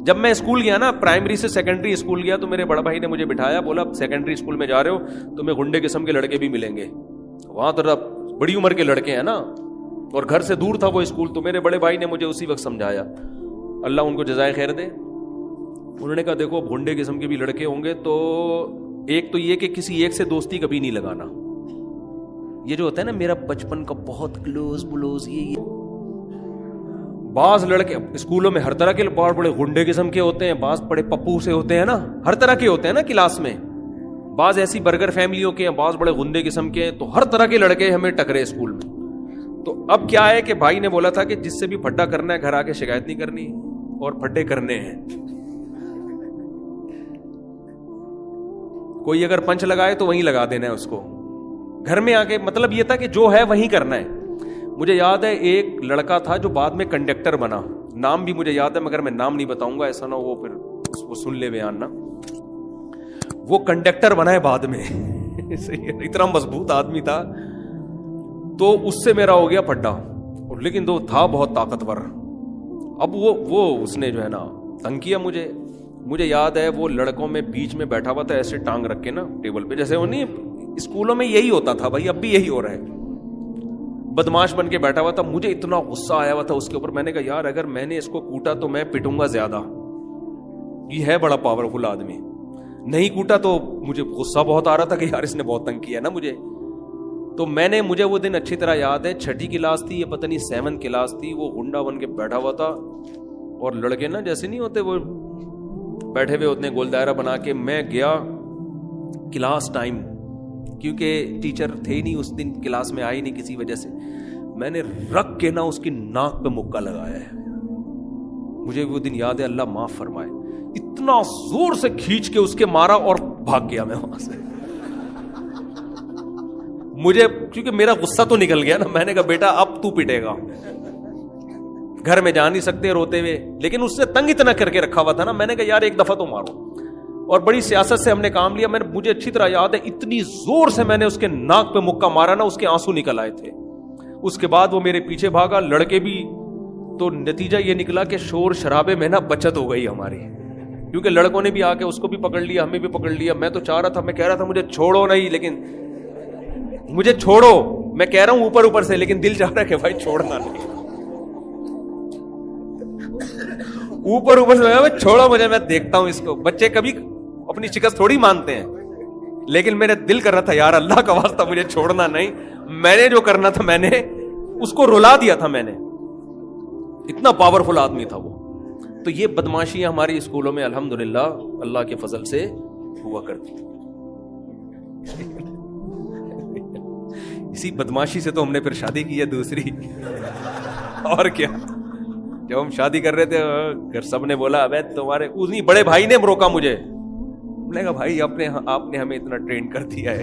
جب میں اسکول گیا نا, پرائمری سے سیکنڈری اسکول گیا, تو میرے بڑا بھائی نے مجھے بٹھایا, بولا سیکنڈری اسکول میں جا رہے ہو تمہیں گنڈے قسم کے لڑکے بھی ملیں گے. وہاں تو بڑی عمر کے لڑکے ہیں نا, اور گھر سے دور تھا وہ اسکول. تو میرے بڑے بھائی نے مجھے اسی وقت سمجھایا, اللہ ان کو جزائے خیر دے. انہوں نے کہا دیکھو گنڈے قسم کے بھی لڑکے ہوں گے تو ایک تو یہ کہ کسی ایک سے دوستی کبھی نہیں لگانا. یہ جو ہوتا ہے نا میرا بچپن کا بہت کلوز بلوز, یہ بعض لڑکے اسکولوں میں ہر طرح کے بڑے بڑے گنڈے قسم کے ہوتے ہیں, بعض بڑے پپو سے ہوتے ہیں نا, ہر طرح کے ہوتے ہیں نا کلاس میں. بعض ایسی برگر فیملیوں کے ہیں, بعض بڑے گنڈے قسم کے ہیں. تو ہر طرح کے لڑکے ہمیں ٹکرے اسکول میں. تو اب کیا ہے کہ بھائی نے بولا تھا کہ جس سے بھی پھڈا کرنا ہے گھر آ کے شکایت نہیں کرنی, اور پھڈے کرنے ہیں. کوئی اگر پنچ لگائے تو وہیں لگا دینا ہے اس کو, گھر میں آ کے. مطلب یہ تھا کہ جو ہے وہیں کرنا ہے. مجھے یاد ہے ایک لڑکا تھا جو بعد میں کنڈکٹر بنا, نام بھی مجھے یاد ہے مگر میں نام نہیں بتاؤں گا, ایسا نہ وہ پھر اس کو سن لے بیان نا. وہ کنڈکٹر بنا ہے بعد میں, اتنا مضبوط آدمی تھا. تو اس سے میرا ہو گیا پھڈا, لیکن تو تھا بہت طاقتور. اب وہ اس نے جو ہے نا تنگ کیا مجھے یاد ہے وہ لڑکوں میں بیچ میں بیٹھا ہوا تھا ایسے ٹانگ رکھ کے نا ٹیبل پہ, جیسے وہ نہیں اسکولوں میں یہی ہوتا تھا بھائی, اب بھی یہی ہو رہا ہے. بدماش بن کے بیٹھا ہوا تھا. مجھے اتنا غصہ آیا ہوا تھا اس کے اوپر. میں نے کہا یار اگر میں نے اس کو کوٹا تو میں پٹوں گا زیادہ, یہ ہے بڑا پاورفل آدمی. نہیں کوٹا تو مجھے غصہ بہت آ رہا تھا کہ یار اس نے بہت تنگ کیا نا مجھے. تو مجھے وہ دن اچھی طرح یاد ہے, 6ٹھی کلاس تھی, یہ پتہ نہیں 7 کلاس تھی. وہ گنڈا بن کے بیٹھا ہوا تھا, اور لڑکے نا جیسے نہیں ہوتے وہ بیٹھے ہوئے ہوتے ہیں گول دائرہ بنا کے. میں گیا کلاس ٹائم, کیونکہ ٹیچر تھے ہی نہیں اس دن, کلاس میں آئی نہیں کسی وجہ سے. میں نے رکھ کے نا اس کی ناک پہ مکہ لگایا ہے. مجھے وہ دن یاد ہے, اللہ معاف فرمائے. اتنا زور سے کھینچ کے اس کے مارا اور بھاگ گیا میں وہاں سے. مجھے کیونکہ میرا غصہ تو نکل گیا نا. میں نے کہا بیٹا اب تو پٹے گا, گھر میں جا نہیں سکتے روتے ہوئے, لیکن اس نے تنگ اتنا کر کے رکھا ہوا تھا نا. میں نے کہا یار ایک دفعہ تو مارو, اور بڑی سیاست سے ہم نے کام لیا. مجھے اچھی طرح یاد ہے اتنی زور سے میں نے اس کے ناک پہ مکہ مارا نا, اس کے آنسو نکل آئے تھے. اس کے بعد وہ میرے پیچھے بھاگا, لڑکے بھی. تو نتیجہ یہ نکلا کہ شور شرابے میں نا بچت ہو گئی ہماری, کیونکہ لڑکوں نے بھی آ کے اس کو بھی پکڑ لیا, ہمیں بھی پکڑ لیا. میں تو چاہ رہا تھا, میں کہہ رہا تھا مجھے چھوڑو نہیں, لیکن مجھے چھوڑو, میں کہہ رہا ہوں اوپر سے, لیکن دل چاہ رہا ہے کہ بھائی چھوڑنا نہیں. اوپر سے چھوڑو مجھے, میں دیکھتا ہوں اس کو. بچے کبھی اپنی شکست تھوڑی مانتے ہیں, لیکن میرے دل کر رہا تھا یار اللہ کا واسطہ مجھے چھوڑنا نہیں. میں نے جو کرنا تھا میں نے اس کو رلا دیا تھا. میں نے اتنا پاورفل آدمی تھا وہ. تو یہ بدماشیاں ہماری اسکولوں میں الحمدللہ اللہ کے فضل سے ہوا کرتی تھی. اسی بدماشی سے تو ہم نے پھر شادی کی ہے دوسری. اور کیا, جب ہم شادی کر رہے تھے گھر سب نے بولا ابے تمہارے بڑے بھائی نے روکا مجھے. میں نے کہا بھائی آپ نے ہمیں اتنا ٹرین کر دیا ہے.